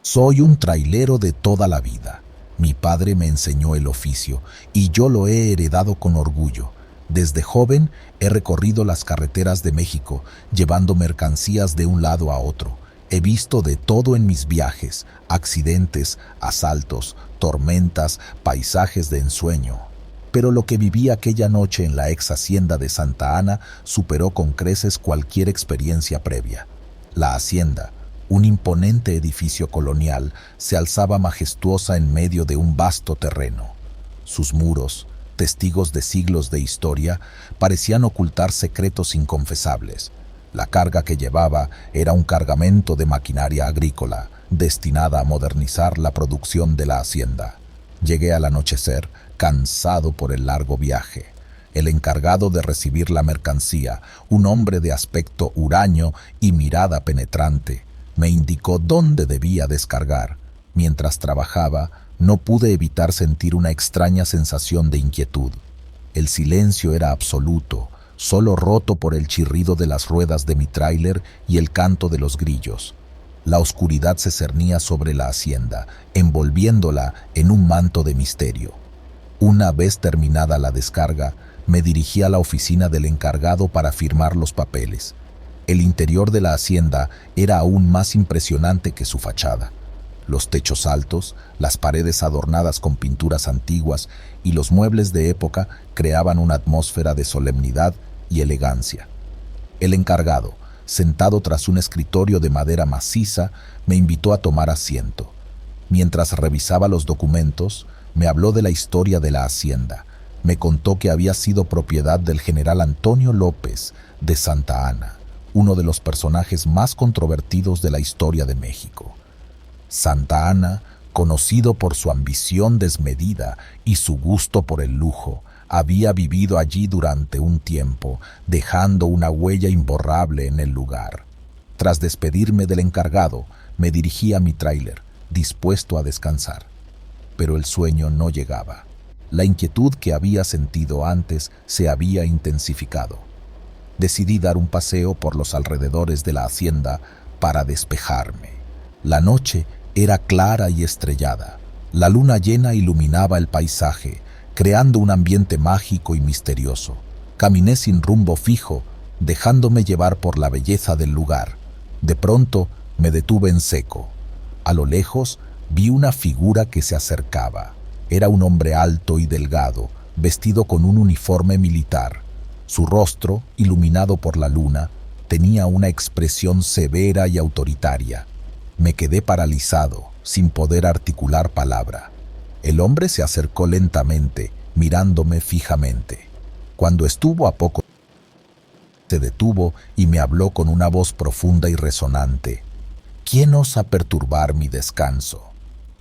Soy un trailero de toda la vida. Mi padre me enseñó el oficio y yo lo he heredado con orgullo. Desde joven he recorrido las carreteras de México, llevando mercancías de un lado a otro. He visto de todo en mis viajes: accidentes, asaltos, tormentas, paisajes de ensueño. Pero lo que viví aquella noche en la ex hacienda de Santa Ana superó con creces cualquier experiencia previa. La hacienda, un imponente edificio colonial, se alzaba majestuosa en medio de un vasto terreno. Sus muros, testigos de siglos de historia, parecían ocultar secretos inconfesables. La carga que llevaba era un cargamento de maquinaria agrícola, destinada a modernizar la producción de la hacienda. Llegué al anochecer, cansado por el largo viaje. El encargado de recibir la mercancía, un hombre de aspecto huraño y mirada penetrante, me indicó dónde debía descargar. Mientras trabajaba, no pude evitar sentir una extraña sensación de inquietud. El silencio era absoluto, solo roto por el chirrido de las ruedas de mi tráiler y el canto de los grillos. La oscuridad se cernía sobre la hacienda, envolviéndola en un manto de misterio. Una vez terminada la descarga, me dirigí a la oficina del encargado para firmar los papeles. El interior de la hacienda era aún más impresionante que su fachada. Los techos altos, las paredes adornadas con pinturas antiguas y los muebles de época creaban una atmósfera de solemnidad y elegancia. El encargado, sentado tras un escritorio de madera maciza, me invitó a tomar asiento. Mientras revisaba los documentos, me habló de la historia de la hacienda. Me contó que había sido propiedad del general Antonio López de Santa Ana, uno de los personajes más controvertidos de la historia de México. Santa Ana, conocido por su ambición desmedida y su gusto por el lujo, había vivido allí durante un tiempo, dejando una huella imborrable en el lugar. Tras despedirme del encargado, me dirigí a mi tráiler, dispuesto a descansar. Pero el sueño no llegaba. La inquietud que había sentido antes se había intensificado. Decidí dar un paseo por los alrededores de la hacienda para despejarme. La noche era clara y estrellada. La luna llena iluminaba el paisaje, creando un ambiente mágico y misterioso. Caminé sin rumbo fijo, dejándome llevar por la belleza del lugar. De pronto me detuve en seco. A lo lejos vi una figura que se acercaba. Era un hombre alto y delgado, vestido con un uniforme militar. Su rostro, iluminado por la luna, tenía una expresión severa y autoritaria. Me quedé paralizado, sin poder articular palabra. El hombre se acercó lentamente, mirándome fijamente. Cuando estuvo a poco, se detuvo y me habló con una voz profunda y resonante. ¿Quién osa perturbar mi descanso?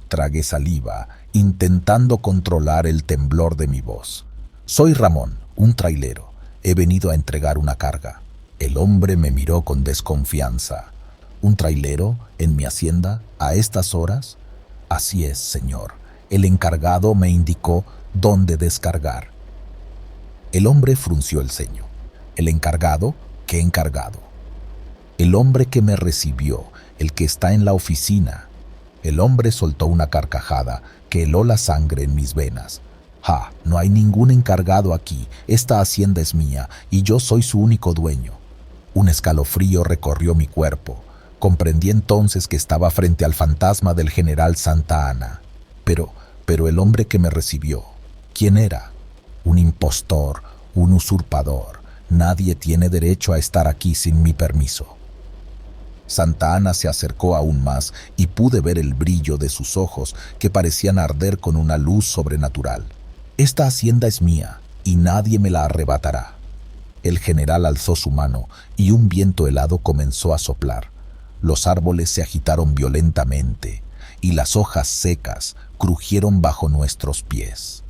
Tragué saliva, intentando controlar el temblor de mi voz. Soy Ramón, un trailero. He venido a entregar una carga. El hombre me miró con desconfianza. ¿Un trailero en mi hacienda a estas horas? Así es, señor. El encargado me indicó dónde descargar. El hombre frunció el ceño. ¿El encargado? ¿Qué encargado? El hombre que me recibió, el que está en la oficina. El hombre soltó una carcajada que heló la sangre en mis venas. ¡Ja! No hay ningún encargado aquí. Esta hacienda es mía y yo soy su único dueño. Un escalofrío recorrió mi cuerpo. Comprendí entonces que estaba frente al fantasma del general Santa Ana. Pero el hombre que me recibió, ¿quién era? Un impostor, un usurpador. Nadie tiene derecho a estar aquí sin mi permiso. Santa Ana se acercó aún más y pude ver el brillo de sus ojos que parecían arder con una luz sobrenatural. Esta hacienda es mía y nadie me la arrebatará. El general alzó su mano y un viento helado comenzó a soplar. Los árboles se agitaron violentamente y las hojas secas crujieron bajo nuestros pies.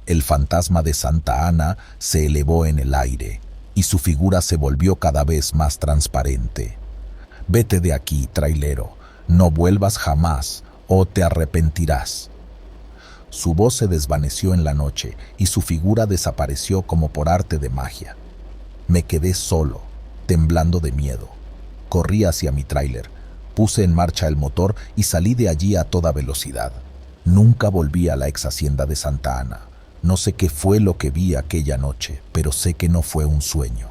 El fantasma de Santa Ana se elevó en el aire y su figura se volvió cada vez más transparente. Vete de aquí, trailero, no vuelvas jamás o te arrepentirás. Su voz se desvaneció en la noche y su figura desapareció como por arte de magia. Me quedé solo, temblando de miedo. Corrí hacia mi tráiler, Puse en marcha el motor y salí de allí a toda velocidad. Nunca volví a la ex hacienda de Santa Ana. No sé qué fue lo que vi aquella noche, pero sé que no fue un sueño.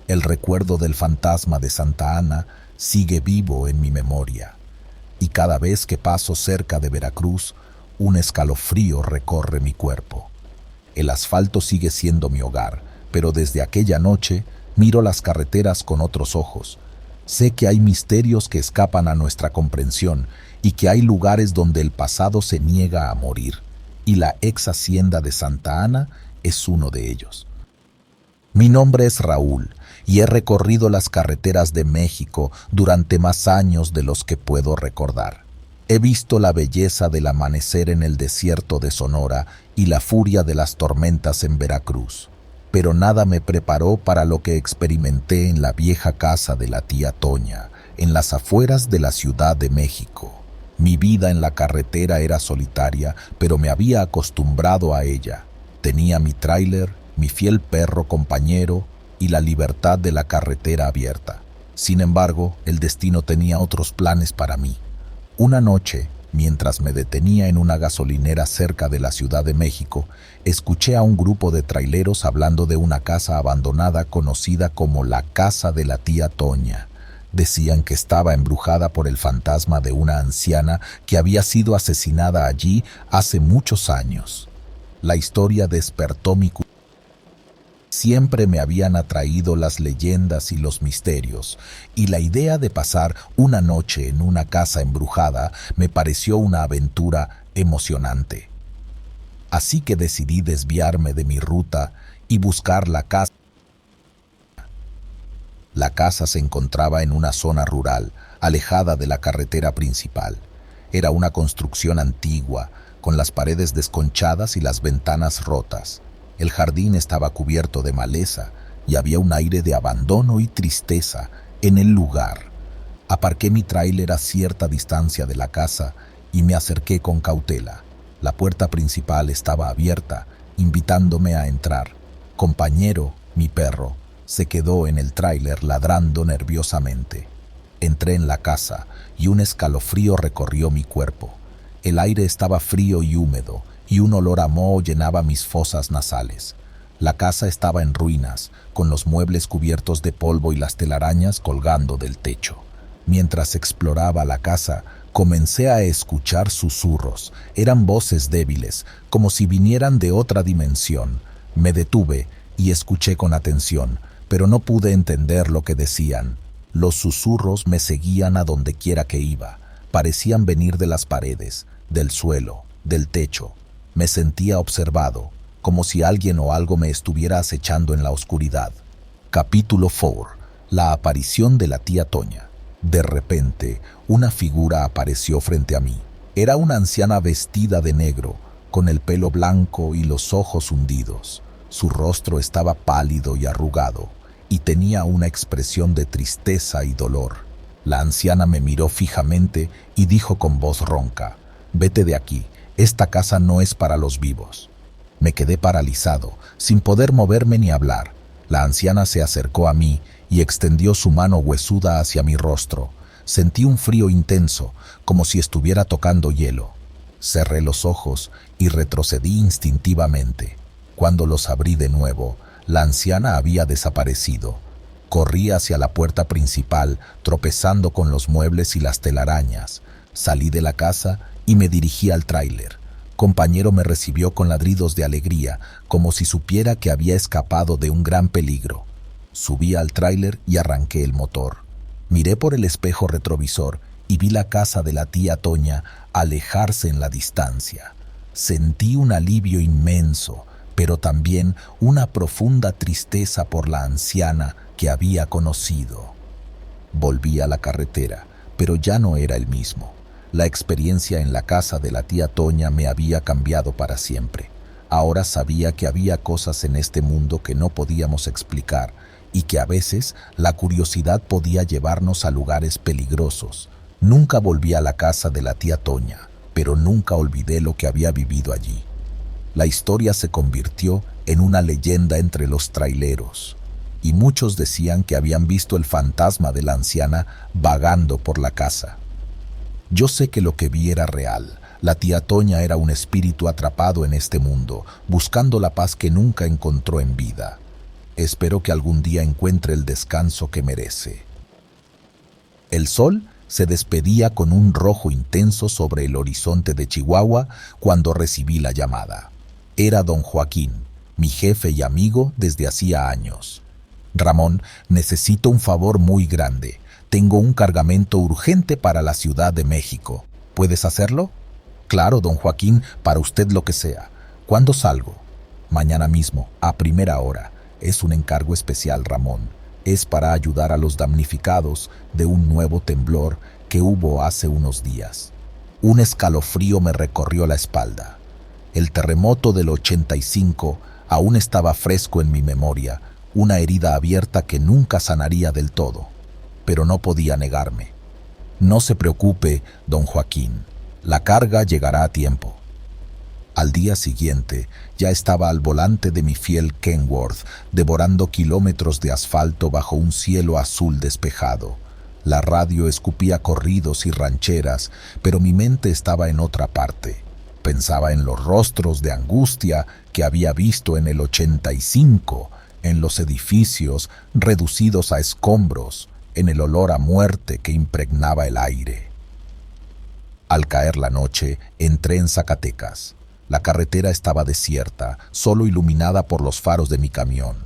El recuerdo del fantasma de Santa Ana sigue vivo en mi memoria, y cada vez que paso cerca de Veracruz, un escalofrío recorre mi cuerpo. El asfalto sigue siendo mi hogar, pero desde aquella noche miro las carreteras con otros ojos. Sé que hay misterios que escapan a nuestra comprensión y que hay lugares donde el pasado se niega a morir, y la ex hacienda de Santa Ana es uno de ellos. Mi nombre es Raúl y he recorrido las carreteras de México durante más años de los que puedo recordar. He visto la belleza del amanecer en el desierto de Sonora y la furia de las tormentas en Veracruz, pero nada me preparó para lo que experimenté en la vieja casa de la tía Toña, en las afueras de la Ciudad de México. Mi vida en la carretera era solitaria, pero me había acostumbrado a ella. Tenía mi tráiler, mi fiel perro compañero y la libertad de la carretera abierta. Sin embargo, el destino tenía otros planes para mí. Una noche, mientras me detenía en una gasolinera cerca de la Ciudad de México, escuché a un grupo de traileros hablando de una casa abandonada conocida como la Casa de la Tía Toña. Decían que estaba embrujada por el fantasma de una anciana que había sido asesinada allí hace muchos años. La historia despertó mi curiosidad. Siempre me habían atraído las leyendas y los misterios, y la idea de pasar una noche en una casa embrujada me pareció una aventura emocionante. Así que decidí desviarme de mi ruta y buscar la casa. La casa se encontraba en una zona rural, alejada de la carretera principal. Era una construcción antigua, con las paredes desconchadas y las ventanas rotas. El jardín estaba cubierto de maleza y había un aire de abandono y tristeza en el lugar. Aparqué mi tráiler a cierta distancia de la casa y me acerqué con cautela. La puerta principal estaba abierta, invitándome a entrar. Compañero, mi perro, se quedó en el tráiler ladrando nerviosamente. Entré en la casa y un escalofrío recorrió mi cuerpo. El aire estaba frío y húmedo, y un olor a moho llenaba mis fosas nasales. La casa estaba en ruinas, con los muebles cubiertos de polvo y las telarañas colgando del techo. Mientras exploraba la casa, comencé a escuchar susurros. Eran voces débiles, como si vinieran de otra dimensión. Me detuve y escuché con atención, pero no pude entender lo que decían. Los susurros me seguían a donde quiera que iba. Parecían venir de las paredes, del suelo, del techo. Me sentía observado, como si alguien o algo me estuviera acechando en la oscuridad. Capítulo 4. La aparición de la tía Toña. De repente, una figura apareció frente a mí. Era una anciana vestida de negro, con el pelo blanco y los ojos hundidos. Su rostro estaba pálido y arrugado, y tenía una expresión de tristeza y dolor. La anciana me miró fijamente y dijo con voz ronca: «Vete de aquí. Esta casa no es para los vivos». Me quedé paralizado, sin poder moverme ni hablar. La anciana se acercó a mí y extendió su mano huesuda hacia mi rostro. Sentí un frío intenso, como si estuviera tocando hielo. Cerré los ojos y retrocedí instintivamente. Cuando los abrí de nuevo, la anciana había desaparecido. Corrí hacia la puerta principal, tropezando con los muebles y las telarañas. Salí de la casa y me dirigí al tráiler. Compañero me recibió con ladridos de alegría, como si supiera que había escapado de un gran peligro. Subí al tráiler y arranqué el motor. Miré por el espejo retrovisor y vi la casa de la tía Toña alejarse en la distancia. Sentí un alivio inmenso, pero también una profunda tristeza por la anciana que había conocido. Volví a la carretera, pero ya no era el mismo. La experiencia en la casa de la tía Toña me había cambiado para siempre. Ahora sabía que había cosas en este mundo que no podíamos explicar y que a veces la curiosidad podía llevarnos a lugares peligrosos. Nunca volví a la casa de la tía Toña, pero nunca olvidé lo que había vivido allí. La historia se convirtió en una leyenda entre los traileros. y muchos decían que habían visto el fantasma de la anciana vagando por la casa. Yo sé que lo que vi era real. La tía Toña era un espíritu atrapado en este mundo, buscando la paz que nunca encontró en vida. Espero que algún día encuentre el descanso que merece. El sol se despedía con un rojo intenso sobre el horizonte de Chihuahua cuando recibí la llamada. Era don Joaquín, mi jefe y amigo desde hacía años. Ramón, necesito un favor muy grande. Tengo un cargamento urgente para la Ciudad de México. ¿Puedes hacerlo? Claro, don Joaquín, para usted lo que sea. ¿Cuándo salgo? Mañana mismo, a primera hora. Es un encargo especial, Ramón. Es para ayudar a los damnificados de un nuevo temblor que hubo hace unos días. Un escalofrío me recorrió la espalda. El terremoto del 85 aún estaba fresco en mi memoria, una herida abierta que nunca sanaría del todo, pero no podía negarme. No se preocupe, don Joaquín, la carga llegará a tiempo. Al día siguiente ya estaba al volante de mi fiel Kenworth, devorando kilómetros de asfalto bajo un cielo azul despejado. La radio escupía corridos y rancheras, pero mi mente estaba en otra parte. Pensaba en los rostros de angustia que había visto en el 85, en los edificios reducidos a escombros, en el olor a muerte que impregnaba el aire. Al caer la noche, entré en Zacatecas. La carretera estaba desierta, solo iluminada por los faros de mi camión.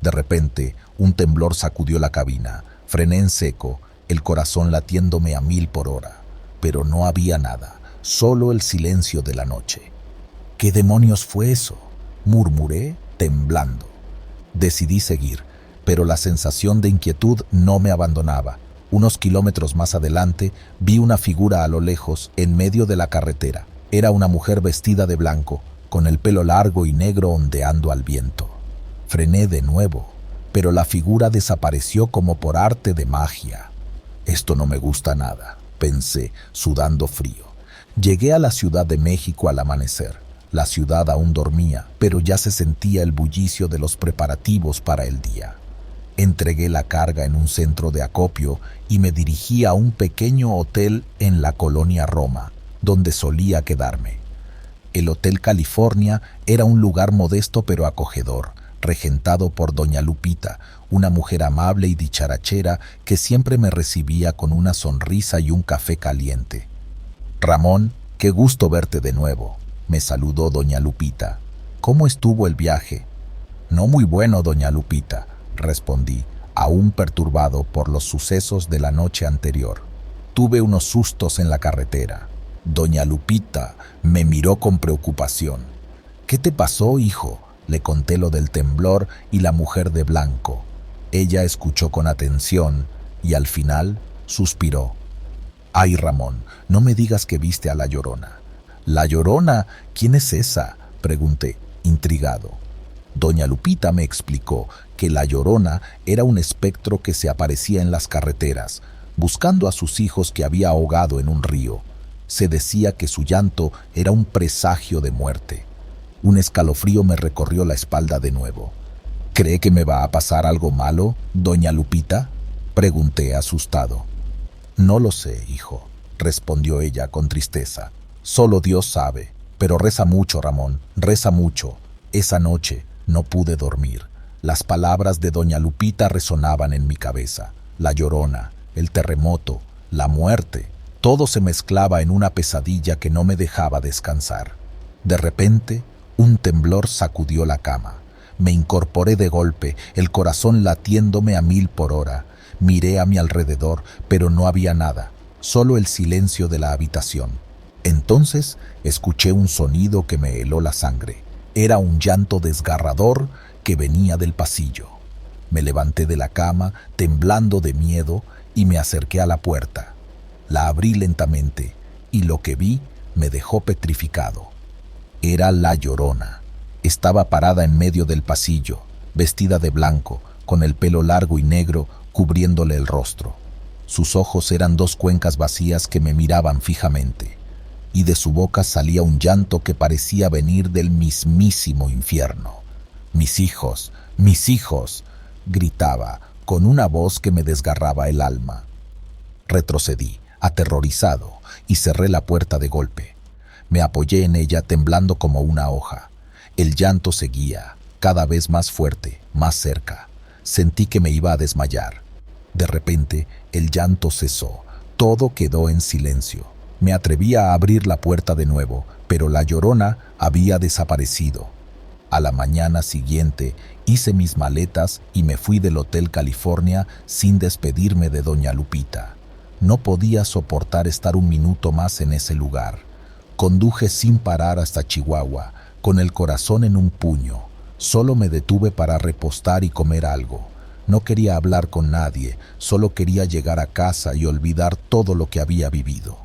De repente, un temblor sacudió la cabina. Frené en seco, el corazón latiéndome a 1000 por hora. Pero no había nada, solo el silencio de la noche. ¿Qué demonios fue eso?, murmuré, temblando. Decidí seguir, pero la sensación de inquietud no me abandonaba. Unos kilómetros más adelante, vi una figura a lo lejos, en medio de la carretera. Era una mujer vestida de blanco, con el pelo largo y negro ondeando al viento. Frené de nuevo, pero la figura desapareció como por arte de magia. Esto no me gusta nada, pensé, sudando frío. Llegué a la Ciudad de México al amanecer. La ciudad aún dormía, pero ya se sentía el bullicio de los preparativos para el día. Entregué la carga en un centro de acopio y me dirigí a un pequeño hotel en la colonia Roma, donde solía quedarme. El Hotel California era un lugar modesto pero acogedor, regentado por doña Lupita, una mujer amable y dicharachera que siempre me recibía con una sonrisa y un café caliente. «Ramón, qué gusto verte de nuevo», me saludó doña Lupita. «¿Cómo estuvo el viaje?» «No muy bueno, doña Lupita», respondí, aún perturbado por los sucesos de la noche anterior. «Tuve unos sustos en la carretera». Doña Lupita me miró con preocupación. «¿Qué te pasó, hijo?», le conté lo del temblor y la mujer de blanco. Ella escuchó con atención y al final suspiró. «Ay, Ramón, no me digas que viste a la Llorona». «¿La Llorona? ¿Quién es esa?», pregunté, intrigado. Doña Lupita me explicó que la Llorona era un espectro que se aparecía en las carreteras, buscando a sus hijos que había ahogado en un río. Se decía que su llanto era un presagio de muerte. Un escalofrío me recorrió la espalda de nuevo. «¿Cree que me va a pasar algo malo, doña Lupita?», pregunté asustado. «No lo sé, hijo», respondió ella con tristeza. «Solo Dios sabe, pero reza mucho, Ramón, reza mucho». Esa noche no pude dormir. Las palabras de doña Lupita resonaban en mi cabeza. La Llorona, el terremoto, la muerte. Todo se mezclaba en una pesadilla que no me dejaba descansar. De repente, un temblor sacudió la cama. Me incorporé de golpe, el corazón latiéndome a 1000 por hora. Miré a mi alrededor, pero no había nada, solo el silencio de la habitación. Entonces escuché un sonido que me heló la sangre. Era un llanto desgarrador que venía del pasillo. Me levanté de la cama, temblando de miedo, y me acerqué a la puerta. La abrí lentamente, y lo que vi me dejó petrificado. Era la Llorona. Estaba parada en medio del pasillo, vestida de blanco, con el pelo largo y negro cubriéndole el rostro. Sus ojos eran 2 cuencas vacías que me miraban fijamente, y de su boca salía un llanto que parecía venir del mismísimo infierno. Mis hijos, gritaba, con una voz que me desgarraba el alma. Retrocedí, aterrorizado, y cerré la puerta de golpe. Me apoyé en ella temblando como una hoja. El llanto seguía, cada vez más fuerte, más cerca. Sentí que me iba a desmayar. De repente, el llanto cesó. Todo quedó en silencio. Me atreví a abrir la puerta de nuevo, pero la Llorona había desaparecido. A la mañana siguiente hice mis maletas y me fui del Hotel California sin despedirme de doña Lupita. No podía soportar estar un minuto más en ese lugar. Conduje sin parar hasta Chihuahua, con el corazón en un puño. Solo me detuve para repostar y comer algo. No quería hablar con nadie, solo quería llegar a casa y olvidar todo lo que había vivido.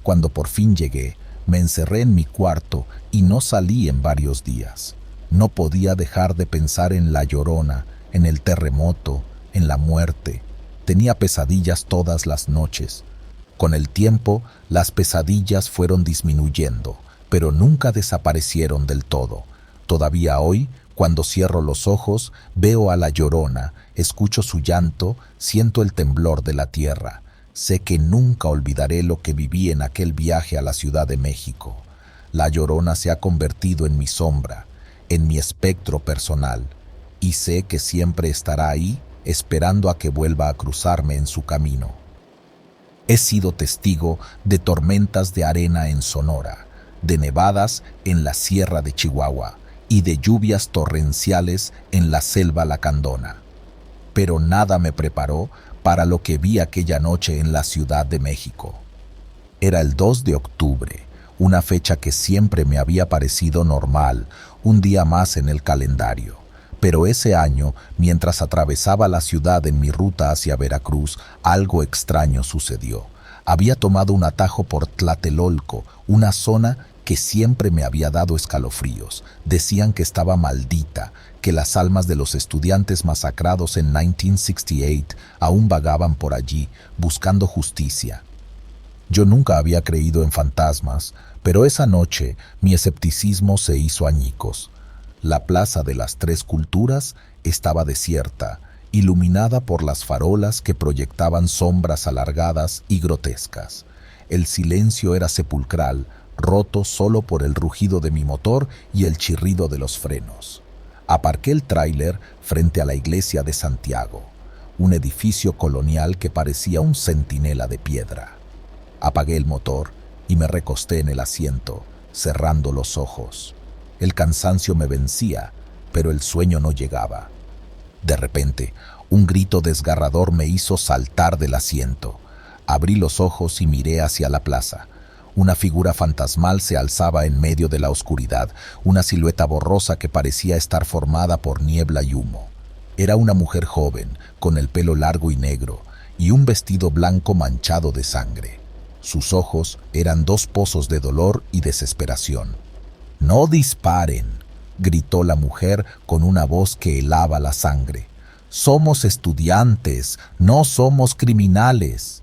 Cuando por fin llegué, me encerré en mi cuarto y no salí en varios días. No podía dejar de pensar en la Llorona, en el terremoto, en la muerte. Tenía pesadillas todas las noches. Con el tiempo, las pesadillas fueron disminuyendo, pero nunca desaparecieron del todo. Todavía hoy, cuando cierro los ojos, veo a la Llorona, escucho su llanto, siento el temblor de la tierra. Sé que nunca olvidaré lo que viví en aquel viaje a la Ciudad de México. La Llorona se ha convertido en mi sombra, en mi espectro personal, y sé que siempre estará ahí, esperando a que vuelva a cruzarme en su camino. He sido testigo de tormentas de arena en Sonora, de nevadas en la Sierra de Chihuahua y de lluvias torrenciales en la selva lacandona. Pero nada me preparó para lo que vi aquella noche en la Ciudad de México. Era el 2 de octubre, una fecha que siempre me había parecido normal, un día más en el calendario. Pero ese año, mientras atravesaba la ciudad en mi ruta hacia Veracruz, algo extraño sucedió. Había tomado un atajo por Tlatelolco, una zona que siempre me había dado escalofríos. Decían que estaba maldita, que las almas de los estudiantes masacrados en 1968 aún vagaban por allí, buscando justicia. Yo nunca había creído en fantasmas, pero esa noche mi escepticismo se hizo añicos. La Plaza de las Tres Culturas estaba desierta, iluminada por las farolas que proyectaban sombras alargadas y grotescas. El silencio era sepulcral, roto solo por el rugido de mi motor y el chirrido de los frenos. Aparqué el tráiler frente a la iglesia de Santiago, un edificio colonial que parecía un centinela de piedra. Apagué el motor y me recosté en el asiento, cerrando los ojos. El cansancio me vencía, pero el sueño no llegaba. De repente, un grito desgarrador me hizo saltar del asiento. Abrí los ojos y miré hacia la plaza. Una figura fantasmal se alzaba en medio de la oscuridad, una silueta borrosa que parecía estar formada por niebla y humo. Era una mujer joven, con el pelo largo y negro, y un vestido blanco manchado de sangre. Sus ojos eran dos pozos de dolor y desesperación. «¡No disparen!», gritó la mujer con una voz que helaba la sangre. «Somos estudiantes, no somos criminales».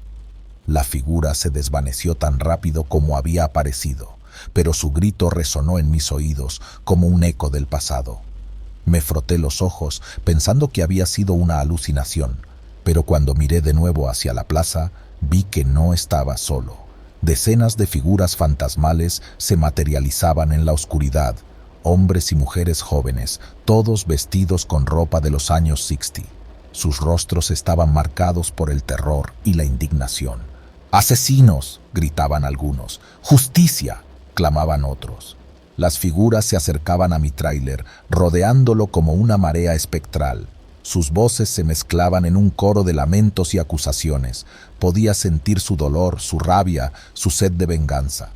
La figura se desvaneció tan rápido como había aparecido, pero su grito resonó en mis oídos como un eco del pasado. Me froté los ojos pensando que había sido una alucinación, pero cuando miré de nuevo hacia la plaza, vi que no estaba solo. Decenas de figuras fantasmales se materializaban en la oscuridad, hombres y mujeres jóvenes, todos vestidos con ropa de los años 60. Sus rostros estaban marcados por el terror y la indignación. «¡Asesinos!», gritaban algunos. «¡Justicia!», clamaban otros. Las figuras se acercaban a mi tráiler, rodeándolo como una marea espectral. Sus voces se mezclaban en un coro de lamentos y acusaciones. Podía sentir su dolor, su rabia, su sed de venganza.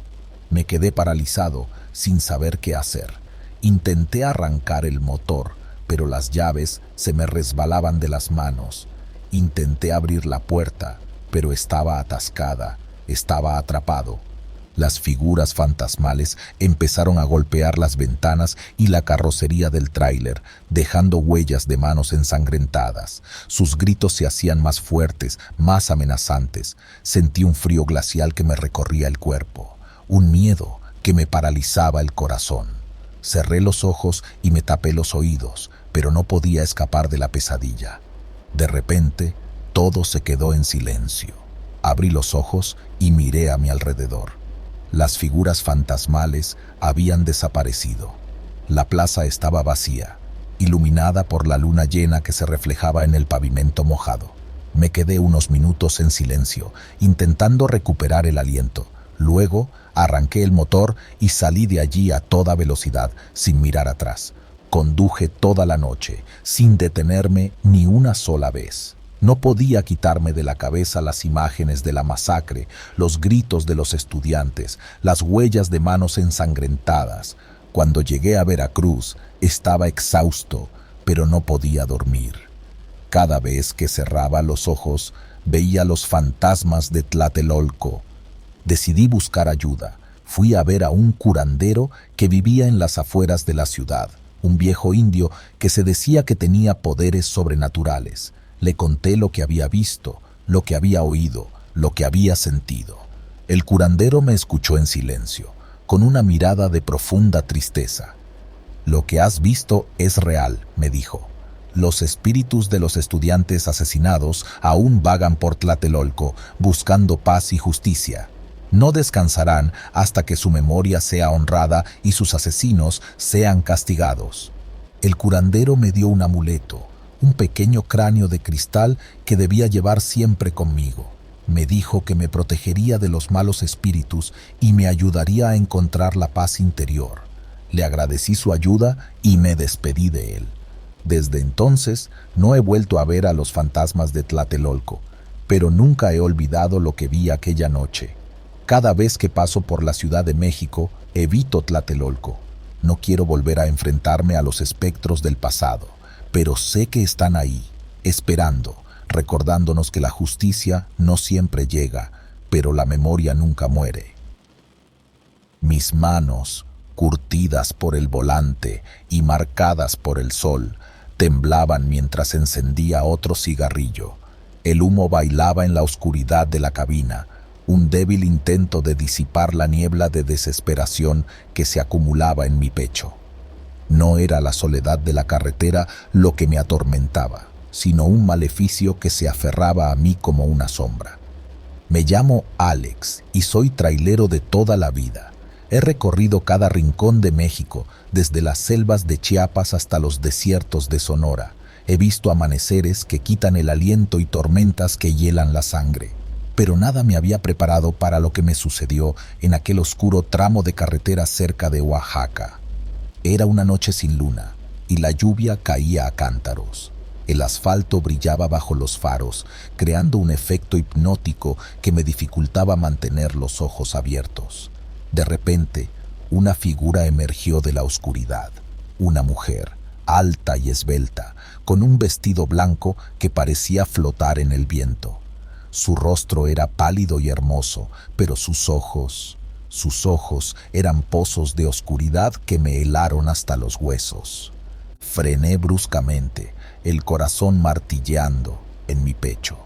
Me quedé paralizado, sin saber qué hacer. Intenté arrancar el motor, pero las llaves se me resbalaban de las manos. Intenté abrir la puerta, pero estaba atascada, estaba atrapado. Las figuras fantasmales empezaron a golpear las ventanas y la carrocería del tráiler, dejando huellas de manos ensangrentadas. Sus gritos se hacían más fuertes, más amenazantes. Sentí un frío glacial que me recorría el cuerpo, un miedo que me paralizaba el corazón. Cerré los ojos y me tapé los oídos, pero no podía escapar de la pesadilla. De repente, todo se quedó en silencio. Abrí los ojos y miré a mi alrededor. Las figuras fantasmales habían desaparecido. La plaza estaba vacía, iluminada por la luna llena que se reflejaba en el pavimento mojado. Me quedé unos minutos en silencio, intentando recuperar el aliento. Luego arranqué el motor y salí de allí a toda velocidad, sin mirar atrás. Conduje toda la noche, sin detenerme ni una sola vez. No podía quitarme de la cabeza las imágenes de la masacre, los gritos de los estudiantes, las huellas de manos ensangrentadas. Cuando llegué a Veracruz, estaba exhausto, pero no podía dormir. Cada vez que cerraba los ojos, veía los fantasmas de Tlatelolco. Decidí buscar ayuda. Fui a ver a un curandero que vivía en las afueras de la ciudad, un viejo indio que se decía que tenía poderes sobrenaturales. Le conté lo que había visto, lo que había oído, lo que había sentido. El curandero me escuchó en silencio, con una mirada de profunda tristeza. «Lo que has visto es real», me dijo. «Los espíritus de los estudiantes asesinados aún vagan por Tlatelolco, buscando paz y justicia. No descansarán hasta que su memoria sea honrada y sus asesinos sean castigados». El curandero me dio un amuleto, un pequeño cráneo de cristal que debía llevar siempre conmigo. Me dijo que me protegería de los malos espíritus y me ayudaría a encontrar la paz interior. Le agradecí su ayuda y me despedí de él. Desde entonces no he vuelto a ver a los fantasmas de Tlatelolco, pero nunca he olvidado lo que vi aquella noche. Cada vez que paso por la Ciudad de México, evito Tlatelolco. No quiero volver a enfrentarme a los espectros del pasado, pero sé que están ahí, esperando, recordándonos que la justicia no siempre llega, pero la memoria nunca muere. Mis manos, curtidas por el volante y marcadas por el sol, temblaban mientras encendía otro cigarrillo. El humo bailaba en la oscuridad de la cabina, un débil intento de disipar la niebla de desesperación que se acumulaba en mi pecho. No era la soledad de la carretera lo que me atormentaba, sino un maleficio que se aferraba a mí como una sombra. Me llamo Alex y soy trailero de toda la vida. He recorrido cada rincón de México, desde las selvas de Chiapas hasta los desiertos de Sonora. He visto amaneceres que quitan el aliento y tormentas que hielan la sangre. Pero nada me había preparado para lo que me sucedió en aquel oscuro tramo de carretera cerca de Oaxaca. Era una noche sin luna y la lluvia caía a cántaros. El asfalto brillaba bajo los faros, creando un efecto hipnótico que me dificultaba mantener los ojos abiertos. De repente, una figura emergió de la oscuridad. Una mujer, alta y esbelta, con un vestido blanco que parecía flotar en el viento. Su rostro era pálido y hermoso, pero sus ojos eran pozos de oscuridad que me helaron hasta los huesos. Frené bruscamente, el corazón martilleando en mi pecho.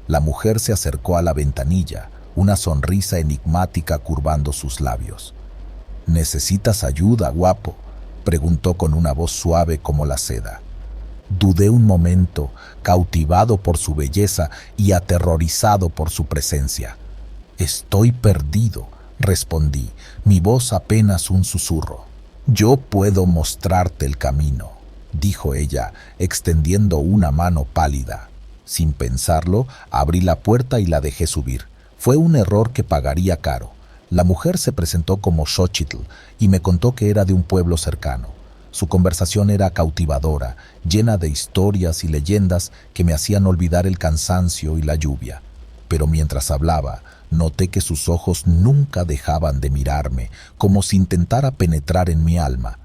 La mujer se acercó a la ventanilla, una sonrisa enigmática curvando sus labios. «¿Necesitas ayuda, guapo?», preguntó con una voz suave como la seda. Dudé un momento, cautivado por su belleza y aterrorizado por su presencia. «Estoy perdido», respondí, mi voz apenas un susurro. «Yo puedo mostrarte el camino», dijo ella, extendiendo una mano pálida. Sin pensarlo, abrí la puerta y la dejé subir. Fue un error que pagaría caro. La mujer se presentó como Xochitl y me contó que era de un pueblo cercano. Su conversación era cautivadora, llena de historias y leyendas que me hacían olvidar el cansancio y la lluvia. Pero mientras hablaba, noté que sus ojos nunca dejaban de mirarme, como si intentara penetrar en mi alma.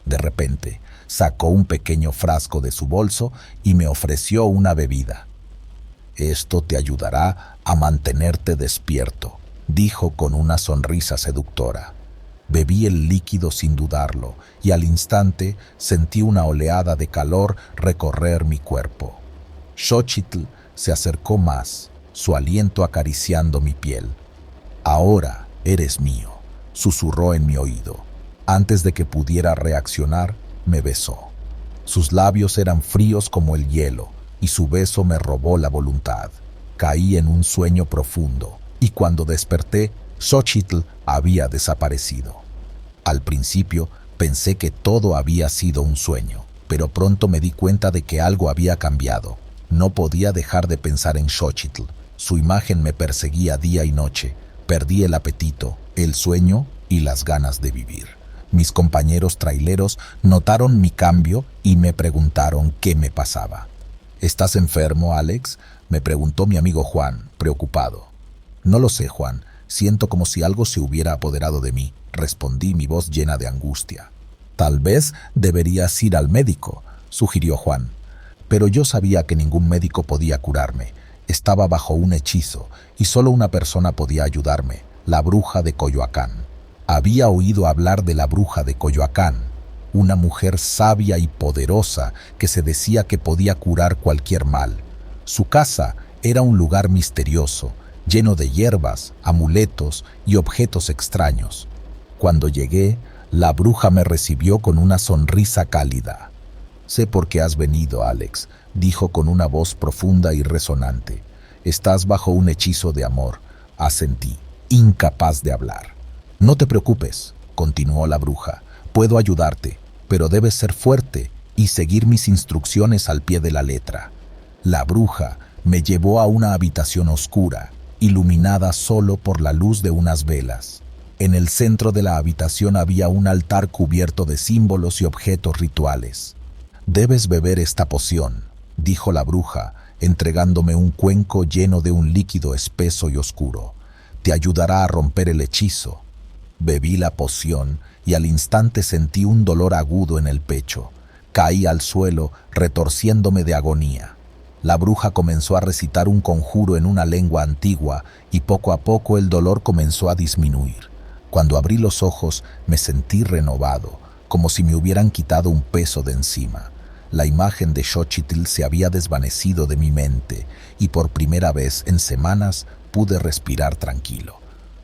De repente, sacó un pequeño frasco de su bolso y me ofreció una bebida. «Esto te ayudará a mantenerte despierto», dijo con una sonrisa seductora. Bebí el líquido sin dudarlo y al instante sentí una oleada de calor recorrer mi cuerpo. Xochitl se acercó más, su aliento acariciando mi piel. «Ahora eres mío», susurró en mi oído. Antes de que pudiera reaccionar, me besó. Sus labios eran fríos como el hielo, y su beso me robó la voluntad. Caí en un sueño profundo y cuando desperté, Xochitl había desaparecido. Al principio pensé que todo había sido un sueño, pero pronto me di cuenta de que algo había cambiado. No podía dejar de pensar en Xochitl. Su imagen me perseguía día y noche. Perdí el apetito, el sueño y las ganas de vivir. Mis compañeros traileros notaron mi cambio y me preguntaron qué me pasaba. ¿Estás enfermo, Alex?, me preguntó mi amigo Juan, preocupado. No lo sé, Juan. Siento como si algo se hubiera apoderado de mí, respondí, mi voz llena de angustia. Tal vez deberías ir al médico, sugirió Juan. Pero yo sabía que ningún médico podía curarme. Estaba bajo un hechizo y solo una persona podía ayudarme, la bruja de Coyoacán. Había oído hablar de la bruja de Coyoacán, una mujer sabia y poderosa que se decía que podía curar cualquier mal. Su casa era un lugar misterioso, lleno de hierbas, amuletos y objetos extraños. Cuando llegué, la bruja me recibió con una sonrisa cálida. «Sé por qué has venido, Alex», dijo con una voz profunda y resonante. «Estás bajo un hechizo de amor», asentí, incapaz de hablar. «No te preocupes», continuó la bruja. «Puedo ayudarte, pero debes ser fuerte y seguir mis instrucciones al pie de la letra». La bruja me llevó a una habitación oscura, iluminada solo por la luz de unas velas. En el centro de la habitación había un altar cubierto de símbolos y objetos rituales. «Debes beber esta poción», dijo la bruja, entregándome un cuenco lleno de un líquido espeso y oscuro. «Te ayudará a romper el hechizo». Bebí la poción y al instante sentí un dolor agudo en el pecho. Caí al suelo, retorciéndome de agonía. La bruja comenzó a recitar un conjuro en una lengua antigua y poco a poco el dolor comenzó a disminuir. Cuando abrí los ojos me sentí renovado, como si me hubieran quitado un peso de encima. La imagen de Xochitl se había desvanecido de mi mente y por primera vez en semanas pude respirar tranquilo.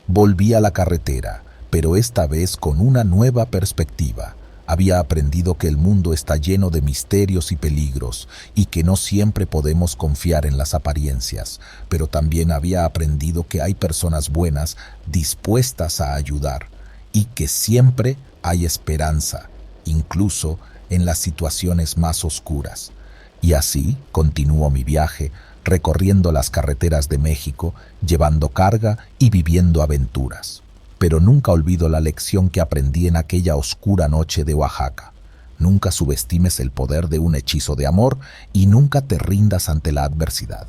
Volví a la carretera, pero esta vez con una nueva perspectiva. Había aprendido que el mundo está lleno de misterios y peligros y que no siempre podemos confiar en las apariencias, pero también había aprendido que hay personas buenas dispuestas a ayudar y que siempre hay esperanza, incluso en las situaciones más oscuras. Y así continuó mi viaje, recorriendo las carreteras de México, llevando carga y viviendo aventuras. Pero nunca olvido la lección que aprendí en aquella oscura noche de Oaxaca. Nunca subestimes el poder de un hechizo de amor y nunca te rindas ante la adversidad.